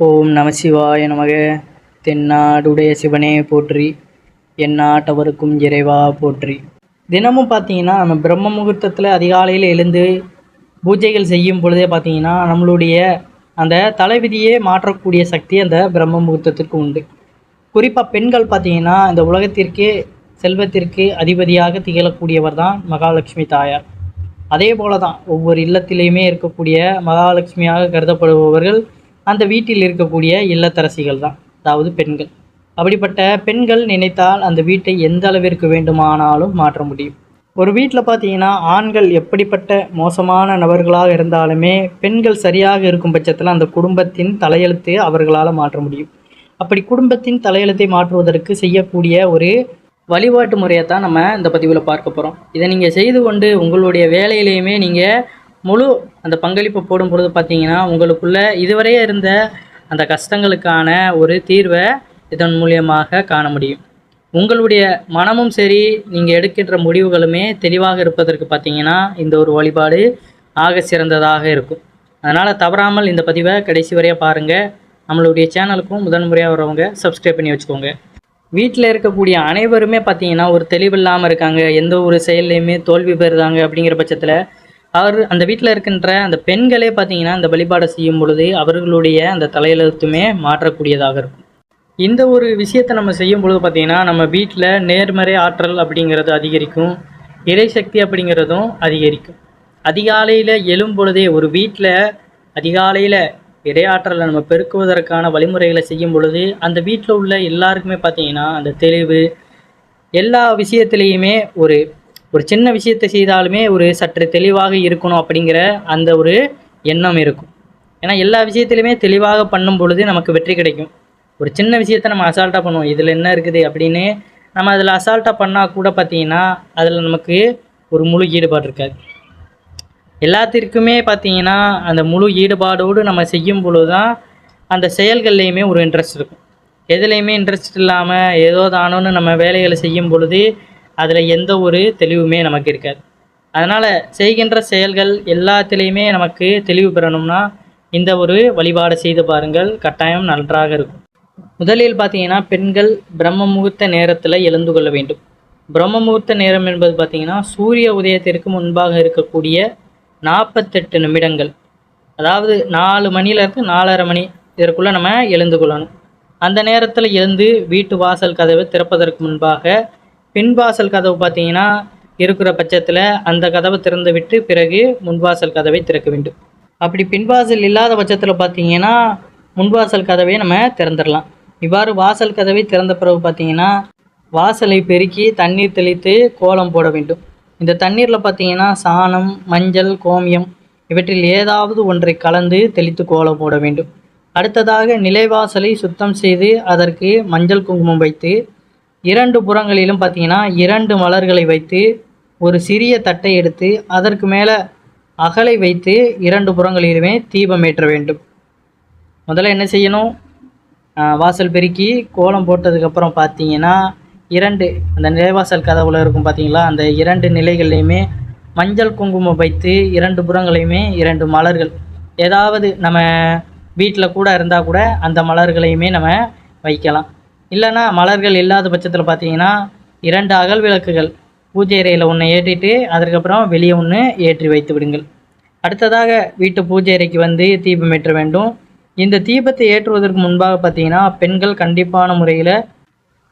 ஓம் நம சிவாய நமக. தென்னாடுடைய சிவனே போற்றி, எந்நாட்டவருக்கும் இறைவா போற்றி. தினமும் பார்த்தீங்கன்னா நம்ம பிரம்ம முகூர்த்தத்தில் அதிகாலையில் எழுந்து பூஜைகள் செய்யும் பொழுதே பார்த்தீங்கன்னா நம்மளுடைய அந்த தலைவிதியே மாற்றக்கூடிய சக்தி அந்த பிரம்ம முகூர்த்தத்திற்கு உண்டு. குறிப்பாக பெண்கள் பார்த்தீங்கன்னா இந்த உலகத்திற்கே செல்வத்திற்கு அதிபதியாக திகழக்கூடியவர் தான் மகாலட்சுமி தாயார். அதே போல தான் ஒவ்வொரு இல்லத்திலையுமே இருக்கக்கூடிய மகாலட்சுமியாக கருதப்படுபவர்கள் அந்த வீட்டில் இருக்கக்கூடிய இல்லத்தரசிகள் தான், அதாவது பெண்கள். அப்படிப்பட்ட பெண்கள் நினைத்தால் அந்த வீட்டை எந்த அளவிற்கு வேண்டுமானாலும் மாற்ற முடியும். ஒரு வீட்டில் பார்த்தீங்கன்னா ஆண்கள் எப்படிப்பட்ட மோசமான நபர்களாக இருந்தாலுமே பெண்கள் சரியாக இருக்கும் பட்சத்தில் அந்த குடும்பத்தின் தலையெழுத்து அவர்களால் மாற்ற முடியும். அப்படி குடும்பத்தின் தலையெழுத்தை மாற்றுவதற்கு செய்யக்கூடிய ஒரு வழிபாட்டு முறையை தான் நம்ம இந்த பதிவில் பார்க்க போகிறோம். இதை நீங்கள் செய்து கொண்டு உங்களுடைய வேலையிலையுமே நீங்கள் முழு அந்த பங்களிப்பை போடும் பொழுது பார்த்தீங்கன்னா உங்களுக்குள்ள இதுவரையே இருந்த அந்த கஷ்டங்களுக்கான ஒரு தீர்வை இதன் மூலியமாக காண முடியும். உங்களுடைய மனமும் சரி, நீங்கள் எடுக்கின்ற முடிவுகளுமே தெளிவாக இருப்பதற்கு பார்த்தீங்கன்னா இந்த ஒரு வழிபாடு ஆக சிறந்ததாக இருக்கும். அதனால் தவறாமல் இந்த பதிவை கடைசி வரையாக பாருங்கள். நம்மளுடைய சேனலுக்கும் முதன்முறையாக வரவங்க சப்ஸ்கிரைப் பண்ணி வச்சுக்கோங்க. வீட்டில் இருக்கக்கூடிய அனைவருமே பார்த்தீங்கன்னா ஒரு தெளிவில்லாமல் இருக்காங்க, எந்த ஒரு செயல்லையுமே தோல்வி பெறுதாங்க. அப்படிங்கிற பட்சத்தில் அந்த வீட்டில் இருக்கின்ற அந்த பெண்களே பார்த்தீங்கன்னா அந்த வழிபாடை செய்யும் பொழுது அவர்களுடைய அந்த தலையெழுத்துமே மாற்றக்கூடியதாக இருக்கும். இந்த ஒரு விஷயத்தை நம்ம செய்யும் பொழுது பார்த்திங்கன்னா நம்ம வீட்டில் நேர்மறை ஆற்றல் அப்படிங்கிறது அதிகரிக்கும், இறைசக்தி அப்படிங்கிறதும் அதிகரிக்கும். அதிகாலையில் எழும் பொழுதே ஒரு வீட்டில் அதிகாலையில் இறையாற்றலை நம்ம பெருக்குவதற்கான வழிமுறைகளை செய்யும் பொழுது அந்த வீட்டில் உள்ள எல்லாருக்குமே பார்த்திங்கன்னா அந்த தெளிவு, எல்லா விஷயத்துலேயுமே ஒரு ஒரு சின்ன விஷயத்தை செய்தாலுமே ஒரு சற்று தெளிவாக இருக்கணும் அப்படிங்கிற அந்த ஒரு எண்ணம் இருக்கும். ஏன்னா எல்லா விஷயத்துலையுமே தெளிவாக பண்ணும் பொழுது நமக்கு வெற்றி கிடைக்கும். ஒரு சின்ன விஷயத்தை நம்ம அசால்ட்டாக பண்ணுவோம், இதில் என்ன இருக்குது அப்படின்னு நம்ம அதில் அசால்ட்டாக பண்ணால் கூட பார்த்திங்கன்னா அதில் நமக்கு ஒரு முழு ஈடுபாடு இருக்காது. எல்லாத்திற்குமே பார்த்திங்கன்னா அந்த முழு ஈடுபாடோடு நம்ம செய்யும் பொழுது தான் அந்த செயல்கள்லேயுமே ஒரு இன்ட்ரெஸ்ட் இருக்கும். எதுலேயுமே இன்ட்ரெஸ்ட் இல்லாமல் ஏதோ தானோன்னு நம்ம வேலைகளை செய்யும் பொழுது அதில் எந்த ஒரு தெளிவுமே நமக்கு இருக்காது. அதனால் செய்கின்ற செயல்கள் எல்லாத்துலேயுமே நமக்கு தெளிவு பெறணும்னா இந்த ஒரு வழிபாடு செய்து பாருங்கள், கட்டாயம் நன்றாக இருக்கும். முதலில் பார்த்தீங்கன்னா பெண்கள் பிரம்ம முகூர்த்த நேரத்தில் எழுந்து கொள்ள வேண்டும். பிரம்ம முகூர்த்த நேரம் என்பது பார்த்திங்கன்னா சூரிய உதயத்திற்கு முன்பாக இருக்கக்கூடிய 48 நிமிடங்கள், அதாவது 4 மணிலேருந்து 4:30 மணி இதற்குள்ளே நம்ம எழுந்து கொள்ளணும். அந்த நேரத்தில் எழுந்து வீட்டு வாசல் கதவை திறப்பதற்கு முன்பாக பின்வாசல் கதவு பார்த்தீங்கன்னா இருக்கிற பட்சத்தில் அந்த கதவை திறந்து விட்டு பிறகு முன்வாசல் கதவை திறக்க வேண்டும். அப்படி பின்வாசல் இல்லாத பட்சத்தில் பார்த்தீங்கன்னா முன்வாசல் கதவை நம்ம திறந்துடலாம். இவ்வாறு வாசல் கதவை திறந்த பிறகு பார்த்தீங்கன்னா வாசலை பெருக்கி தண்ணீர் தெளித்து கோலம் போட வேண்டும். இந்த தண்ணீரில் பார்த்தீங்கன்னா சாணம், மஞ்சள், கோமியம் இவற்றில் ஏதாவது ஒன்றை கலந்து தெளித்து கோலம் போட வேண்டும். அடுத்ததாக நிலைவாசலை சுத்தம் செய்து அதற்கு மஞ்சள் குங்குமம் வைத்து 2 புறங்களிலும் பார்த்தீங்கன்னா 2 மலர்களை வைத்து ஒரு சிறிய தட்டை எடுத்து அதற்கு மேலே அகலை வைத்து 2 புறங்களிலுமே தீபம் ஏற்ற வேண்டும். முதல்ல என்ன செய்யணும், வாசல் பெருக்கி கோலம் போட்டதுக்கப்புறம் பார்த்தீங்கன்னா 2 அந்த நிலைவாசல் கதவுல இருக்கும் பார்த்தீங்களா, அந்த 2 நிலைகள்லையுமே மஞ்சள் குங்குமம் வைத்து 2 புறங்களையுமே 2 மலர்கள், ஏதாவது நம்ம வீட்டில் கூட இருந்தால் கூட அந்த மலர்களையுமே நம்ம வைக்கலாம். இல்லைன்னா மலர்கள் இல்லாத பட்சத்தில் பார்த்தீங்கன்னா 2 அகல் விளக்குகள் பூஜை அறையில் ஒன்று ஏற்றிட்டு அதுக்கப்புறம் வெளியே ஒன்று ஏற்றி வைத்து விடுங்கள். அடுத்ததாக வீட்டு பூஜை அறைக்கு வந்து தீபம் ஏற்ற வேண்டும். இந்த தீபத்தை ஏற்றுவதற்கு முன்பாக பார்த்தீங்கன்னா பெண்கள் கண்டிப்பான முறையில்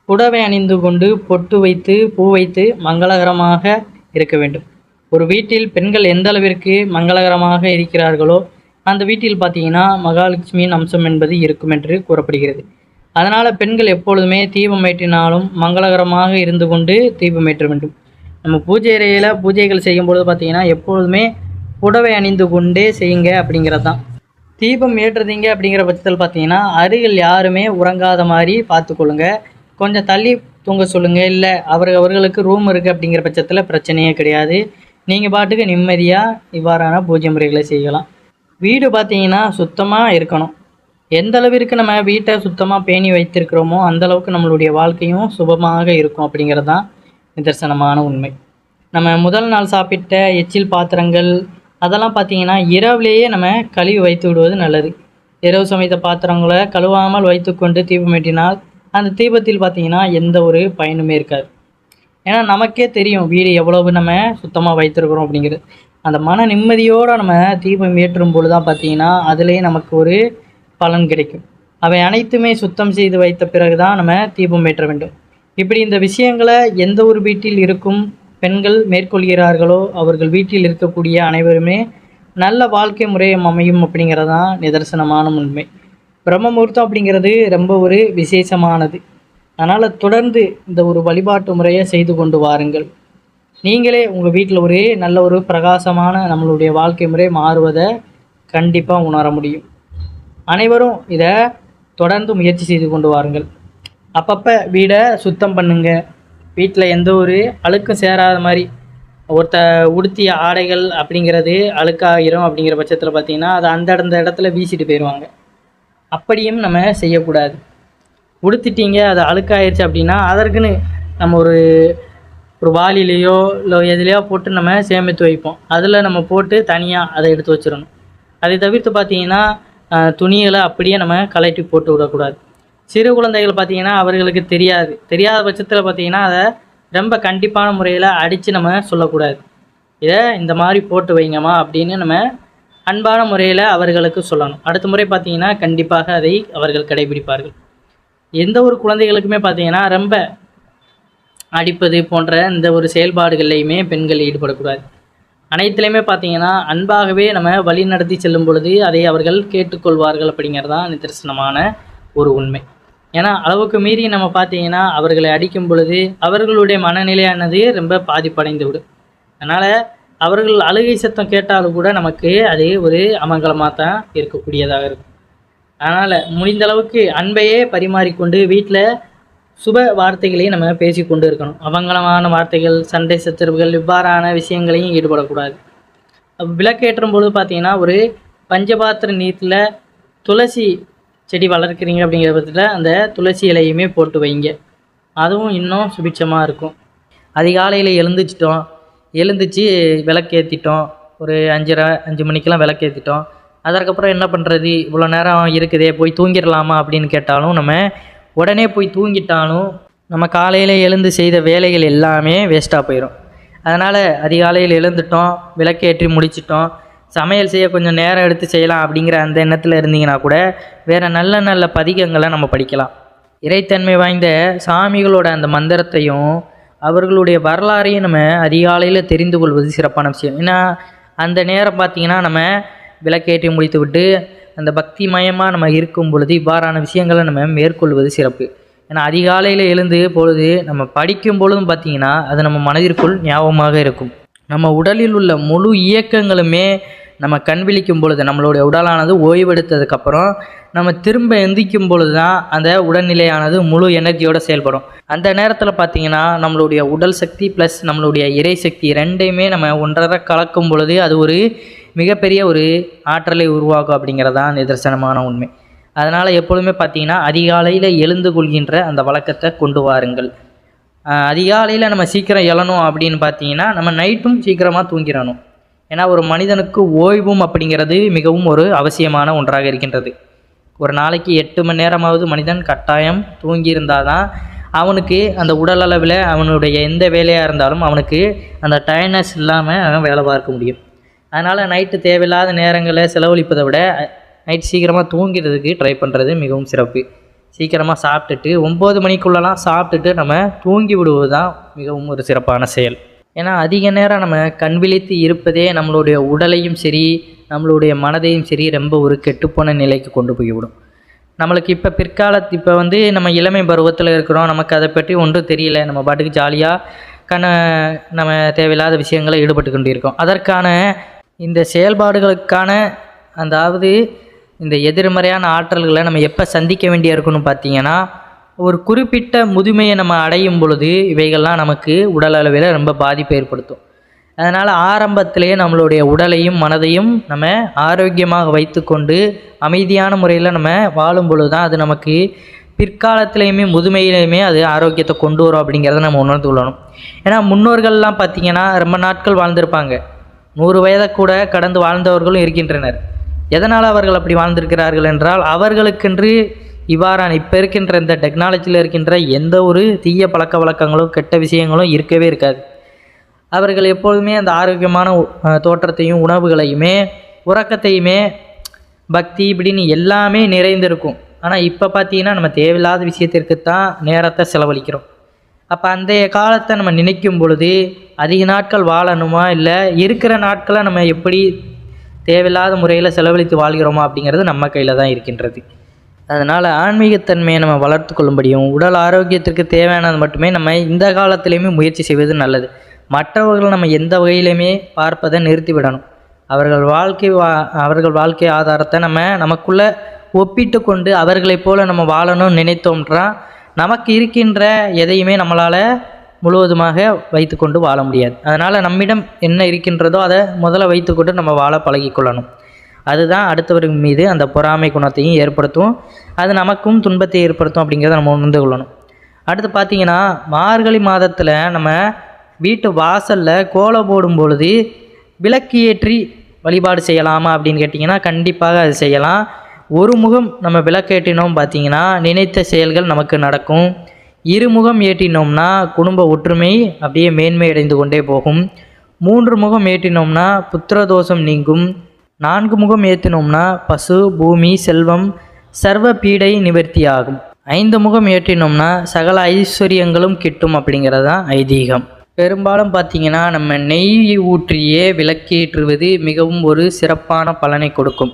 புடவை அணிந்து கொண்டு பொட்டு வைத்து பூ வைத்து மங்களகரமாக இருக்க வேண்டும். ஒரு வீட்டில் பெண்கள் எந்த அளவிற்கு மங்களகரமாக இருக்கிறார்களோ அந்த வீட்டில் பார்த்தீங்கன்னா மகாலட்சுமியின் அம்சம் என்பது இருக்கும் என்று கூறப்படுகிறது. அதனால் பெண்கள் எப்பொழுதுமே தீபம் ஏற்றினாலும் மங்களகரமாக இருந்து கொண்டு தீபம் ஏற்ற வேண்டும். நம்ம பூஜை அறையில் பூஜைகள் செய்யும்பொழுது பார்த்திங்கன்னா எப்பொழுதுமே புடவை அணிந்து கொண்டே செய்யுங்க அப்படிங்கிறது தான். தீபம் ஏற்றுறீங்க அப்படிங்கிற பட்சத்தில் பார்த்திங்கன்னா அருகில் யாருமே உறங்காத மாதிரி பார்த்துக்கொள்ளுங்க. கொஞ்சம் தள்ளி தூங்க சொல்லுங்கள். இல்லை அவர்களுக்கு ரூம் இருக்குது அப்படிங்கிற பட்சத்தில் பிரச்சனையே கிடையாது. நீங்கள் பாட்டுக்கு நிம்மதியாக இவ்வாறான பூஜை முறைகளை செய்யலாம். வீடு பார்த்திங்கன்னா சுத்தமாக இருக்கணும். எந்த அளவிற்கு நம்ம வீட்டை சுத்தமாக பேணி வைத்திருக்கிறோமோ அந்தளவுக்கு நம்மளுடைய வாழ்க்கையும் சுபமாக இருக்கும் அப்படிங்கிறது தான் நிதர்சனமான உண்மை. நம்ம முதல் நாள் சாப்பிட்ட எச்சில் பாத்திரங்கள் அதெல்லாம் பார்த்திங்கன்னா இரவுலேயே நம்ம கழுவி வைத்து விடுவது நல்லது. இரவு சமைத்த பாத்திரங்களை கழுவாமல் வைத்துக்கொண்டு தீபமேற்றினால் அந்த தீபத்தில் பார்த்திங்கன்னா எந்த ஒரு பயனுமே இருக்காது. ஏன்னா நமக்கே தெரியும் வீடு எவ்வளவு நம்ம சுத்தமாக வைத்திருக்கிறோம் அப்படிங்கிறது. அந்த மன நிம்மதியோடு நம்ம தீபம் ஏற்றும் பொழுது தான் பார்த்திங்கன்னா அதுலேயே நமக்கு ஒரு பலன் கிடைக்கும். அவை அனைத்துமே சுத்தம் செய்து வைத்த பிறகு தான் நம்ம தீபம் ஏற்ற வேண்டும். இப்படி இந்த விஷயங்களை எந்த ஒரு வீட்டில் இருக்கும் பெண்கள் மேற்கொள்கிறார்களோ அவர்கள் வீட்டில் இருக்கக்கூடிய அனைவருமே நல்ல வாழ்க்கை முறையும் அமையும் அப்படிங்கிறது தான் நிதர்சனமான உண்மை. பிரம்ம முகூர்த்தம் அப்படிங்கிறது ரொம்ப ஒரு விசேஷமானது. அதனால் தொடர்ந்து இந்த ஒரு வழிபாட்டு முறையை செய்து கொண்டு வாருங்கள். நீங்களே உங்கள் வீட்டில் ஒரு நல்ல ஒரு பிரகாசமான நம்மளுடைய வாழ்க்கை முறை மாறுவதை கண்டிப்பாக உணர முடியும். அனைவரும் இதை தொடர்ந்து முயற்சி செய்து கொண்டு வாருங்கள். அப்பப்போ வீடை சுத்தம் பண்ணுங்க. வீட்டில் எந்த ஒரு அழுக்கும் சேராத மாதிரி உடுத்திய ஆடைகள் அப்படிங்கிறது அழுக்காகிரும் அப்படிங்கிற பட்சத்தில் பார்த்திங்கன்னா அதை அந்த இடத்துல வீசிட்டு போயிடுவாங்க. அப்படியும் நம்ம செய்யக்கூடாது. உடுத்திட்டீங்க அது அழுக்காயிருச்சு அப்படின்னா அதற்குன்னு நம்ம ஒரு வாளிலேயோ இல்லை எதுலேயோ போட்டு நம்ம சேமித்து வைப்போம். அதில் நம்ம போட்டு தனியாக அதை எடுத்து வச்சிடணும். அதை தவிர்த்து பார்த்திங்கன்னா துணிகளை அப்படியே நம்ம கலட்டி போட்டு விடக்கூடாது. சிறு குழந்தைகள் பார்த்திங்கன்னா அவர்களுக்கு தெரியாத பட்சத்தில் பார்த்திங்கன்னா அதை ரொம்ப கண்டிப்பான முறையில் அடித்து நம்ம சொல்லக்கூடாது. இதை இந்த மாதிரி போட்டு வைங்கம்மா அப்படின்னு நம்ம அன்பான முறையில் அவர்களுக்கு சொல்லணும். அடுத்த முறை பார்த்திங்கன்னா கண்டிப்பாக அதை அவர்கள் கடைபிடிப்பார்கள். எந்த ஒரு குழந்தைகளுக்குமே பார்த்திங்கன்னா ரொம்ப அடிப்பது போன்ற இந்த ஒரு செயல்பாடுகள்லையுமே பெண்கள் ஈடுபடக்கூடாது. அனைத்துலேயுமே பார்த்திங்கன்னா அன்பாகவே நம்ம வழி நடத்தி செல்லும் பொழுது அதை அவர்கள் கேட்டுக்கொள்வார்கள் அப்படிங்கிறது தான் நிதர்சனமான ஒரு உண்மை. ஏன்னா அளவுக்கு மீறி நம்ம பார்த்திங்கன்னா அவர்களை அடிக்கும் பொழுது அவர்களுடைய மனநிலையானது ரொம்ப பாதிப்படைந்து விடும். அதனால் அவர்கள் அழுகை சத்தம் கேட்டாலும் கூட நமக்கு அது ஒரு அமங்கலமாக தான் இருக்கக்கூடியதாக இருக்கும். அதனால் முடிந்தளவுக்கு அன்பையே பரிமாறிக்கொண்டு வீட்டில் சுப வார்த்தைகளையும் நம்ம பேசி கொண்டு இருக்கணும். அமங்கலமான வார்த்தைகள், சண்டை சச்சரவுகள் இவ்வாறான விஷயங்களையும் ஈடுபடக்கூடாது. விளக்கேற்றும் பொழுது பார்த்திங்கன்னா ஒரு பஞ்சபாத்திர நீரில் துளசி செடி வளர்க்குறீங்க அப்படிங்கிற பட்சத்தில் அந்த துளசி இலையுமே போட்டு வைங்க. அதுவும் இன்னும் சுபிட்சமாக இருக்கும். அதிகாலையில் எழுந்திரிச்சு விளக்கேற்றிட்டோம். ஒரு 5 மணிக்கெலாம் விளக்கேற்றிட்டோம். அதற்கப்புறம் என்ன பண்ணுறது, இவ்வளோ நேரம் இருக்குதே போய் தூங்கிடலாமா அப்படின்னு கேட்டாலும் நம்ம உடனே போய் தூங்கிட்டாலும் நம்ம காலையில் எழுந்து செய்த வேலைகள் எல்லாமே வேஸ்ட்டாக போயிடும். அதனால் அதிகாலையில் எழுந்துட்டோம், விளக்கேற்றி முடிச்சிட்டோம், சமையல் செய்ய கொஞ்சம் நேரம் எடுத்து செய்யலாம் அப்படிங்கிற அந்த எண்ணத்தில் இருந்தீங்கன்னா கூட வேறு நல்ல நல்ல பதிகங்களை நம்ம படிக்கலாம். இறைத்தன்மை வாய்ந்த சாமிகளோட அந்த மந்திரத்தையும் அவர்களுடைய வரலாறையும் நம்ம அதிகாலையில் தெரிந்து கொள்வது சிறப்பான விஷயம். ஏன்னா அந்த நேரம் பார்த்திங்கன்னா நம்ம விளக்கேற்றி முடித்து விட்டு அந்த பக்தி மயமாக நம்ம இருக்கும் பொழுது இவ்வாறான விஷயங்களை நம்ம மேற்கொள்வது சிறப்பு. ஏன்னா அதிகாலையில் எழுந்து பொழுது நம்ம படிக்கும் பொழுதும் பார்த்திங்கன்னா அது நம்ம மனதிற்குள் ஞாபகமாக இருக்கும். நம்ம உடலில் உள்ள முழு இயக்கங்களுமே நம்ம கண் விழிக்கும் பொழுது நம்மளுடைய உடலானது ஓய்வெடுத்ததுக்கப்புறம் நம்ம திரும்ப எந்திக்கும் பொழுது தான் அந்த உடல்நிலையானது முழு எனர்ஜியோடு செயல்படும். அந்த நேரத்தில் பார்த்திங்கன்னா நம்மளுடைய உடல் சக்தி ப்ளஸ் நம்மளுடைய இறை சக்தி ரெண்டையுமே நம்ம ஒன்றரை கலக்கும் பொழுது அது ஒரு மிகப்பெரிய ஒரு ஆற்றலை உருவாக்கும் அப்படிங்கிறதான் நிதர்சனமான உண்மை. அதனால் எப்பொழுதுமே பார்த்திங்கன்னா அதிகாலையில் எழுந்து கொள்கின்ற அந்த வழக்கத்தை கொண்டு வாருங்கள். அதிகாலையில் நம்ம சீக்கிரம் எழணும் அப்படின்னு பார்த்திங்கன்னா நம்ம நைட்டும் சீக்கிரமாக தூங்கிடணும். ஏன்னா ஒரு மனிதனுக்கு ஓய்வும் அப்படிங்கிறது மிகவும் ஒரு அவசியமான ஒன்றாக இருக்கின்றது. ஒரு நாளைக்கு 8 மணி நேரமாவது மனிதன் கட்டாயம் தூங்கியிருந்தால் தான் அவனுக்கு அந்த உடல் அளவில் அவனுடைய எந்த வேலையாக இருந்தாலும் அவனுக்கு அந்த டயர்னஸ் இல்லாமல் அவன் வேலை பார்க்க முடியும். அதனால் நைட்டு தேவையில்லாத நேரங்களை செலவழிப்பதை விட நைட் சீக்கிரமாக தூங்கிறதுக்கு ட்ரை பண்ணுறது மிகவும் சிறப்பு. சீக்கிரமாக சாப்பிட்டுட்டு 9 மணிக்குள்ளெல்லாம் சாப்பிட்டுட்டு நம்ம தூங்கி விடுவது தான் மிகவும் ஒரு சிறப்பான செயல். ஏன்னா அதிக நேரம் நம்ம கண் விழித்து இருப்பதே நம்மளுடைய உடலையும் சரி நம்மளுடைய மனதையும் சரி ரொம்ப ஒரு கெட்டுப்போன நிலைக்கு கொண்டு போய்விடும். நம்மளுக்கு இப்போ வந்து நம்ம இளமை பருவத்தில் இருக்கிறோம், நமக்கு அதை பற்றி ஒன்றும் தெரியல, நம்ம பாட்டுக்கு ஜாலியாக நம்ம தேவையில்லாத விஷயங்களை ஈடுபட்டு கொண்டு இருக்கோம். அதற்கான இந்த செயல்பாடுகளுக்கான அதாவது இந்த எதிர்மறையான ஆற்றல்களை நம்ம எப்போ சந்திக்க வேண்டிய இருக்குன்னு பார்த்திங்கன்னா ஒரு குறிப்பிட்ட முதுமையை நம்ம அடையும் பொழுது இவைகள்லாம் நமக்கு உடல் அளவில் ரொம்ப பாதிப்பை ஏற்படுத்தும். அதனால் ஆரம்பத்திலேயே நம்மளுடைய உடலையும் மனதையும் நம்ம ஆரோக்கியமாக வைத்து கொண்டு அமைதியான முறையில் நம்ம வாழும் பொழுது தான் அது நமக்கு பிற்காலத்திலையுமே முதுமையிலையுமே அது ஆரோக்கியத்தை கொண்டு வரும் அப்படிங்கிறத நம்ம உணர்ந்து கொள்ளணும். ஏன்னா முன்னோர்கள்லாம் பார்த்திங்கன்னா ரொம்ப நாட்கள் வாழ்ந்திருப்பாங்க, 100 வயதை கூட கடந்து வாழ்ந்தவர்களும் இருக்கின்றனர். எதனால் அவர்கள் அப்படி வாழ்ந்திருக்கிறார்கள் என்றால், அவர்களுக்கென்று இவ்வாறான இப்போ இருக்கின்ற இந்த டெக்னாலஜியில் இருக்கின்ற எந்த ஒரு தீய பழக்க வழக்கங்களும் கெட்ட விஷயங்களும் இருக்கவே இருக்காது. அவர்கள் எப்பொழுதுமே அந்த ஆரோக்கியமான தோற்றத்தையும் உணவுகளையுமே உறக்கத்தையுமே பக்தி இப்படின்னு எல்லாமே நிறைந்திருக்கும். ஆனால் இப்போ பார்த்தீங்கன்னா நம்ம தேவையில்லாத விஷயத்திற்கு தான் நேரத்தை செலவழிக்கிறோம். அப்போ அந்த காலத்தை நம்ம நினைக்கும் பொழுது அதிக நாட்கள் வாழணுமா, இல்லை இருக்கிற நாட்களை நம்ம எப்படி தேவையில்லாத முறையில் செலவழித்து வாழ்கிறோமா அப்படிங்கிறது நம்ம கையில் தான் இருக்கின்றது. அதனால் ஆன்மீகத்தன்மையை நம்ம வளர்த்து கொள்ளும்படியும் உடல் ஆரோக்கியத்திற்கு தேவையானது மட்டுமே நம்ம இந்த காலத்திலையுமே முயற்சி செய்வது நல்லது. மற்றவர்கள் நம்ம எந்த வகையிலையுமே பார்ப்பதை நிறுத்திவிடணும். அவர்கள் வாழ்க்கை ஆதாரத்தை நமக்குள்ளே ஒப்பிட்டு கொண்டு அவர்களைப் போல நம்ம வாழணும்னு நினைத்தோம்ன்றா நமக்கு இருக்கின்ற எதையுமே நம்மளால் முழுவதுமாக வைத்து கொண்டு வாழ முடியாது. அதனால் நம்மிடம் என்ன இருக்கின்றதோ அதை முதல்ல வைத்துக்கொண்டு நம்ம வாழ பழகிக்கொள்ளணும். அதுதான் அடுத்தவர்கள் மீது அந்த பொறாமை குணத்தையும் ஏற்படுத்தும், அது நமக்கும் துன்பத்தை ஏற்படுத்தும் அப்படிங்கிறத நம்ம உணர்ந்து கொள்ளணும். அடுத்து பார்த்திங்கன்னா, மார்கழி மாதத்தில் நம்ம வீட்டு வாசலில் கோலம் போடும் பொழுது விளக்கு ஏற்றி வழிபாடு செய்யலாமா அப்படின்னு கேட்டிங்கன்னா கண்டிப்பாக அது செய்யலாம். ஒரு முகம் நம்ம விளக்கேற்றினோம் பார்த்திங்கன்னா நினைத்த செயல்கள் நமக்கு நடக்கும். இருமுகம் ஏற்றினோம்னா குடும்ப ஒற்றுமை அப்படியே மேன்மை அடைந்து கொண்டே போகும். 3 முகம் ஏற்றினோம்னா புத்திரதோஷம் நீங்கும். 4 முகம் ஏற்றினோம்னா பசு பூமி செல்வம் சர்வ பீடை நிவர்த்தியாகும். 5 முகம் ஏற்றினோம்னா சகல ஐஸ்வர்யங்களும் கிட்டும் அப்படிங்கிறது தான் ஐதீகம். பெரும்பாலும் பார்த்திங்கன்னா நம்ம நெய் ஊற்றியே விளக்கேற்றுவது மிகவும் ஒரு சிறப்பான பலனை கொடுக்கும்.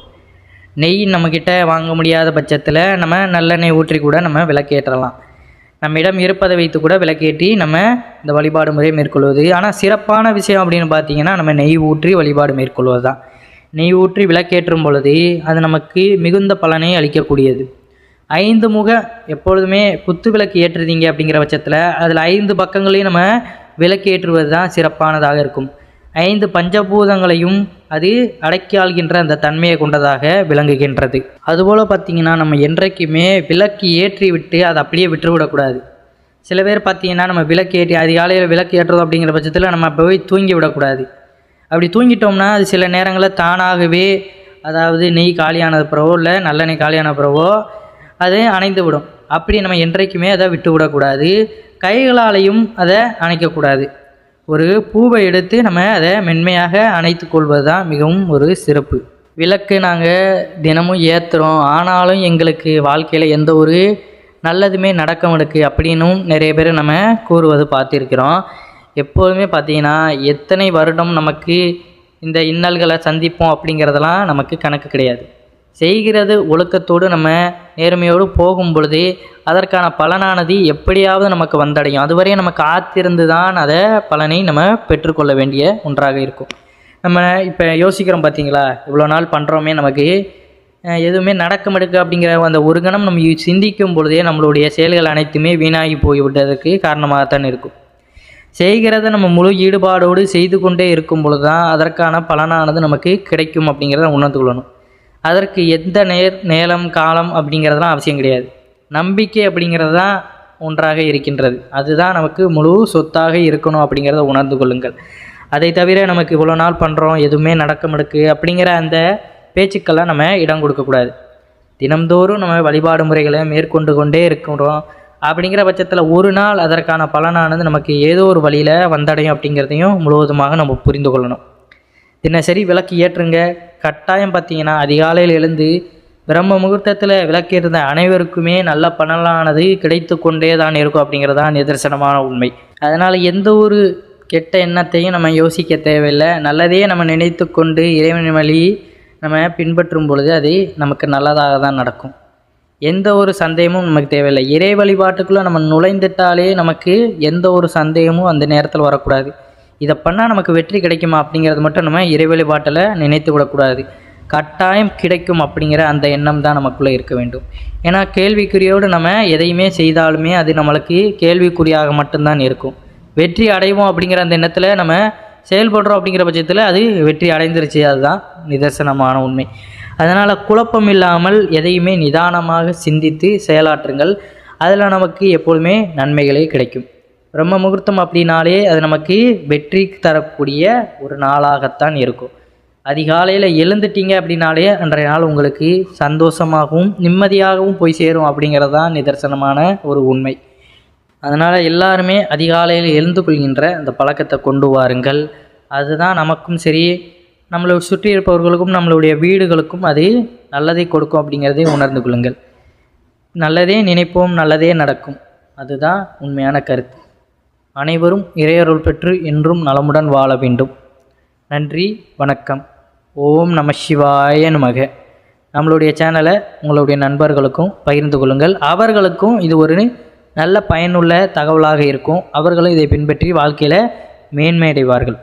நெய் நம்மக்கிட்ட வாங்க முடியாத பட்சத்தில் நம்ம நல்லெண்ணெய் ஊற்றி கூட நம்ம விளக்கேற்றலாம். நம்மிடம் இருப்பதை வைத்து கூட விளக்கேற்றி நம்ம இந்த வழிபாடு முறை மேற்கொள்வது. ஆனால் சிறப்பான விஷயம் அப்படின்னு பார்த்திங்கன்னா நம்ம நெய் ஊற்றி வழிபாடு மேற்கொள்வது தான். நெய் ஊற்றி விளக்கேற்றும் பொழுது அது நமக்கு மிகுந்த பலனை அளிக்கக்கூடியது. 5 முக எப்பொழுதுமே குத்து விளக்கு ஏற்றுறீங்க அப்படிங்கிற பட்சத்தில் அதில் 5 பக்கங்களையும் நம்ம விளக்கு ஏற்றுவது தான் சிறப்பானதாக இருக்கும். 5 பஞ்சபூதங்களையும் அது அடக்கி ஆள்கின்ற அந்த தன்மையை கொண்டதாக விளங்குகின்றது. அதுபோல் பார்த்திங்கன்னா நம்ம என்றைக்குமே விளக்கு ஏற்றி விட்டு அதை அப்படியே விட்டுவிடக்கூடாது. சில பேர் பார்த்திங்கன்னா நம்ம விளக்கு ஏற்றி அதிகாலையில் விளக்கு ஏற்றுறோம் அப்படிங்கிற பட்சத்தில் நம்ம போய் தூங்கி விடக்கூடாது. அப்படி தூங்கிட்டோம்னா அது சில நேரங்களில் தானாகவே, அதாவது நெய் காலியான பிறவோ இல்லை நல்லெண்ணெய் காலியான பிறவோ அது அணைந்து விடும். அப்படி நம்ம என்றைக்குமே அதை விட்டு விடக்கூடாது. கைகளாலையும் அதை அணைக்கக்கூடாது. ஒரு பூவை எடுத்து நம்ம அதை மென்மையாக அணைத்து கொள்வது தான் மிகவும் ஒரு சிறப்பு. விளக்கு நாங்கள் தினமும் ஏற்றுறோம், ஆனாலும் எங்களுக்கு வாழ்க்கையில் எந்த ஒரு நல்லதுமே நடக்க மாட்டேங்குது அப்படின்னும் நிறைய பேர் நம்ம கூறுவது பார்த்துருக்கிறோம். எப்போதுமே பார்த்திங்கன்னா எத்தனை வருடம் நமக்கு இந்த இன்னல்களை சந்திப்போம் அப்படிங்கிறதெல்லாம் நமக்கு கணக்கு கிடையாது. செய்கிறது ஒழுக்கத்தோடு நம்ம நேர்மையோடு போகும் பொழுது அதற்கான பலனானது எப்படியாவது நமக்கு வந்தடையும். அதுவரை நம்ம காத்திருந்து தான் அதை பலனை நம்ம பெற்றுக்கொள்ள வேண்டிய ஒன்றாக இருக்கும். நம்ம இப்போ யோசிக்கிறோம் பார்த்திங்களா, இவ்வளோ நாள் பண்ணுறோமே நமக்கு எதுவுமே நடக்க மாட்டேங்குது அப்படிங்கிற அந்த ஒரு கணம் நம்ம சிந்திக்கும் பொழுதே நம்மளுடைய செயல்கள் அனைத்துமே வீணாகி போய்விட்டதற்கு காரணமாகத்தான் இருக்கும். செய்கிறத நம்ம முழு ஈடுபாடோடு செய்து கொண்டே இருக்கும் பொழுது தான் அதற்கான பலனானது நமக்கு கிடைக்கும் அப்படிங்கிறத உணர்ந்து கொள்ளணும். அதற்கு எந்த நேரம் காலம் அப்படிங்கிறதுலாம் அவசியம் கிடையாது. நம்பிக்கை அப்படிங்கிறது தான் ஒன்றாக இருக்கின்றது. அதுதான் நமக்கு முழு சொத்தாக இருக்கணும் அப்படிங்கிறத உணர்ந்து கொள்ளுங்கள். அதை தவிர நமக்கு இவ்வளோ நாள் பண்ணுறோம் எதுவுமே நடக்க மாட்டேங்குது அப்படிங்கிற அந்த பேச்சுக்கெல்லாம் நம்ம இடம் கொடுக்கக்கூடாது. தினம்தோறும் நம்ம வழிபாடு முறைகளை மேற்கொண்டு கொண்டே இருக்கிறோம் அப்படிங்கிற பட்சத்தில் ஒரு நாள் அதற்கான பலனானது நமக்கு ஏதோ ஒரு வழியில் வந்தடையும் அப்படிங்கிறதையும் முழுவதுமாக நம்ம புரிந்து கொள்ளணும். தினசரி விளக்கு ஏற்றுங்க. கட்டாயம் பார்த்திங்கன்னா அதிகாலையில் எழுந்து பிரம்ம முகூர்த்தத்தில் விளக்கேற்ற அனைவருக்குமே நல்ல பலனானது கிடைத்து கொண்டே தான் இருக்கும் அப்படிங்கிறதான் நிதர்சனமான உண்மை. அதனால் எந்த ஒரு கெட்ட எண்ணத்தையும் நம்ம யோசிக்க தேவையில்லை. நல்லதே நம்ம நினைத்து கொண்டு இறைவன் வழி நம்ம பின்பற்றும் பொழுது அது நமக்கு நல்லதாக தான் நடக்கும். எந்த ஒரு சந்தேகமும் நமக்கு தேவையில்லை. இறை வழிபாட்டுக்குள்ளே நம்ம நுழைந்துட்டாலே நமக்கு எந்த ஒரு சந்தேகமும் அந்த நேரத்தில் வரக்கூடாது. இதை பண்ணால் நமக்கு வெற்றி கிடைக்குமா அப்படிங்கிறது மட்டும் நம்ம இறை வழிபாட்டில் நினைத்து விடக்கூடாது. கட்டாயம் கிடைக்கும் அப்படிங்கிற அந்த எண்ணம் தான் நமக்குள்ளே இருக்க வேண்டும். ஏன்னா கேள்விக்குறியோடு நம்ம எதையுமே செய்தாலுமே அது நம்மளுக்கு கேள்விக்குறியாக மட்டும்தான் இருக்கும். வெற்றி அடைவோம் அப்படிங்கிற அந்த எண்ணத்தில் நம்ம செயல்படுறோம் அப்படிங்கிற பட்சத்தில் அது வெற்றி அடைந்துருச்சு. அதுதான் நிதர்சனமான உண்மை. அதனால் குழப்பம் இல்லாமல் எதையுமே நிதானமாக சிந்தித்து செயலாற்றுங்கள். அதில் நமக்கு எப்பொழுதுமே நன்மைகளே கிடைக்கும். பிரம்ம முகூர்த்தம் அப்படின்னாலே அது நமக்கு வெற்றி தரக்கூடிய ஒரு நாளாகத்தான் இருக்கும். அதிகாலையில் எழுந்துட்டீங்க அப்படின்னாலே அன்றைய நாள் உங்களுக்கு சந்தோஷமாகவும் நிம்மதியாகவும் போய் சேரும் அப்படிங்கிறது தான் நிதர்சனமான ஒரு உண்மை. அதனால் எல்லாருமே அதிகாலையில் எழுந்து கொள்கின்ற அந்த பழக்கத்தை கொண்டு வாருங்கள். அதுதான் நமக்கும் சரி, நம்மளை சுற்றி இருப்பவர்களுக்கும் நம்மளுடைய வீடுகளுக்கும் அது நல்லதை கொடுக்கும் அப்படிங்கிறதை உணர்ந்து கொள்ளுங்கள். நல்லதே நினைப்போம், நல்லதே நடக்கும். அதுதான் உண்மையான கருத்து. அனைவரும் இறையருள் பெற்று என்றும் நலமுடன் வாழ வேண்டும். நன்றி, வணக்கம். ஓம் நம சிவாய நமக. நம்மளுடைய சேனலை உங்களுடைய நண்பர்களுக்கும் பகிர்ந்து கொள்ளுங்கள். அவர்களுக்கும் இது ஒரு நல்ல பயனுள்ள தகவலாக இருக்கும். அவர்களும் இதை பின்பற்றி வாழ்க்கையில் மேன்மையடைவார்கள்.